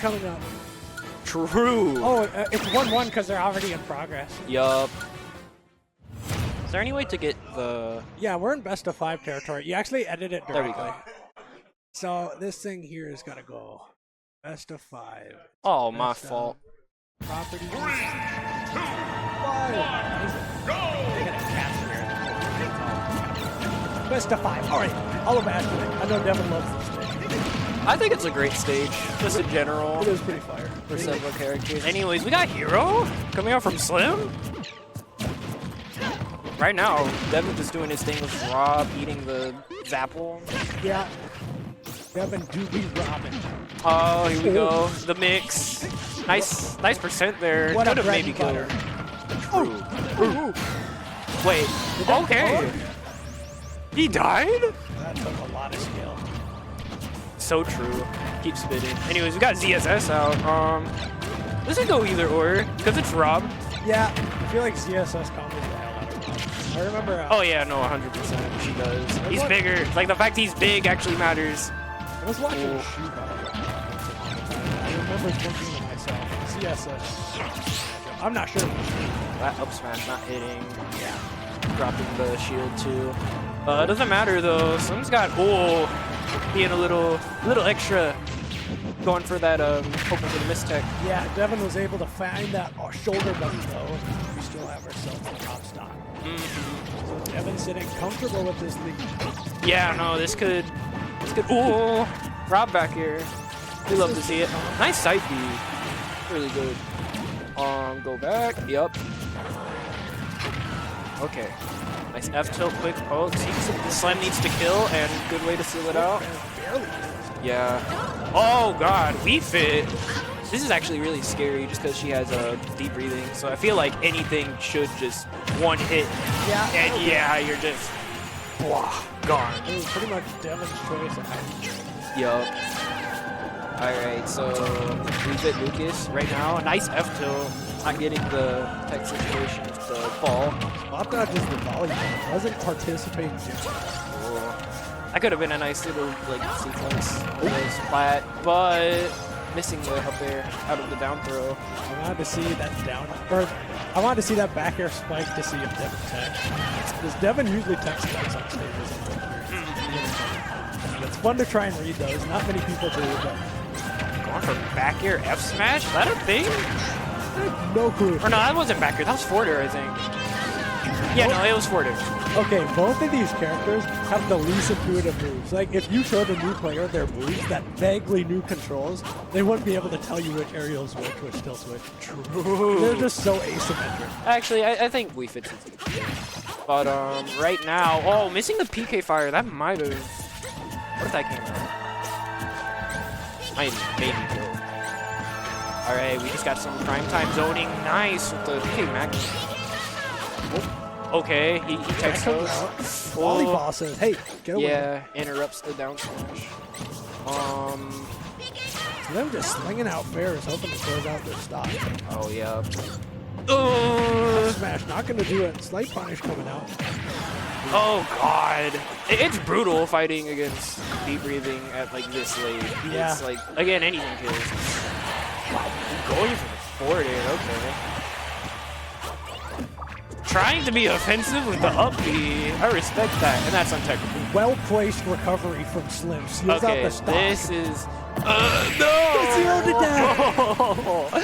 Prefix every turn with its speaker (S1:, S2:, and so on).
S1: coming up.
S2: True.
S1: Oh, it's 1-1 because they're already in progress.
S2: Yup. Is there any way to get the...
S1: Yeah, we're in best of 5 territory. You actually edit it
S2: There we
S1: directly.
S2: go.
S1: So this thing here is got to go best of 5.
S2: Oh, my
S1: Best of
S2: fault.
S1: Property. 3, 2, 1,
S3: go!
S1: Best of 5. All right, I'll imagine it. I know Devin loves this stage.
S2: I think it's a great stage, just in general,
S1: It is pretty fire.
S2: for several characters. Anyways, we got Hero coming out from Slim. Right now, Devin just doing his thing with Rob, eating the Zapple.
S1: Yeah. Devin do be Robin.
S2: Oh, here we go. The mix. Nice percent there.
S1: What a
S2: Could have
S1: bread
S2: maybe
S1: and
S2: killed.
S1: butter.
S2: True. Wait. Okay. He died?
S1: That took a lot of skill.
S2: So true. Keep spitting. Anyways, we got ZSS out. This could go either or, because it's Rob.
S1: Yeah, I feel like ZSS combos the hell out of Rob. I remember.
S2: Oh yeah, no, 100%. She does. He's bigger. Like the fact he's big actually matters.
S1: I was watching a shoot battle. I remember thinking to myself, ZSS. I'm not sure.
S2: That up smash not hitting. Yeah. Dropping the shield too. It doesn't matter though. Slim's got being a little extra. Going for that hoping for the mistech.
S1: Yeah, Devin was able to find that shoulder button though. We still have ourselves the top stock. So Devin's sitting comfortable with this lead.
S2: Yeah, no, this could. Ooh, Rob back here. We love to see it. Nice side B. Really good. Go back. Yup. Okay. Nice F tilt quick poke. Slam needs to kill, and good way to seal it out. Yeah. Oh god, we fit. This is actually really scary just because she has deep breathing. So I feel like anything should just one hit.
S1: Yeah.
S2: And yeah, you're just blah, gone.
S1: It was pretty much Devin's choice.
S2: Yup. Alright, so we fit Lucas right now. Nice F tilt. Not getting the tech situation with the ball.
S1: Swap dodge is the volleyball. Doesn't participate in it.
S2: That could have been a nice little like sequence. It was flat, but missing the up air out of the down throw.
S1: I wanted to see that I wanted to see that back air spike to see if Devin tech. Because Devin usually tech spikes on stages. It's fun to try and read those. Not many people do, but
S2: Going for back air F smash? Is that a thing?
S1: I have no clue.
S2: Or no, that wasn't back air. That was forward air, I think. Yeah, no, it was forward air.
S1: Okay, both of these characters have the least intuitive moves. Like, if you showed a new player their moves that vaguely new controls, they wouldn't be able to tell you which aerial switch, which still switch.
S2: True.
S1: They're just so asymmetric.
S2: Actually, I think we fit it. But right now, oh, missing the PK fire. That might have. What if that came out? I maybe killed. All right, we just got some prime time zoning. Nice with the PK Magnum. Okay, he takes those.
S1: Volleyball says, hey, get away.
S2: Yeah, interrupts the down smash.
S1: Them just slinging out fairs, hoping to close out their stock.
S2: Oh, yeah.
S1: Smash, not going to do it. Slight punish coming out.
S2: Oh, God. It's brutal fighting against deep breathing at, like, this late.
S1: Yeah.
S2: It's like, again, anything kills. Wow, going for the forward air, okay. Trying to be offensive with the up B. I respect that, and that's untechnical.
S1: Well-placed recovery from Slim. Seals out
S2: Okay,
S1: the stock.
S2: this is... no!
S1: Sealed it down!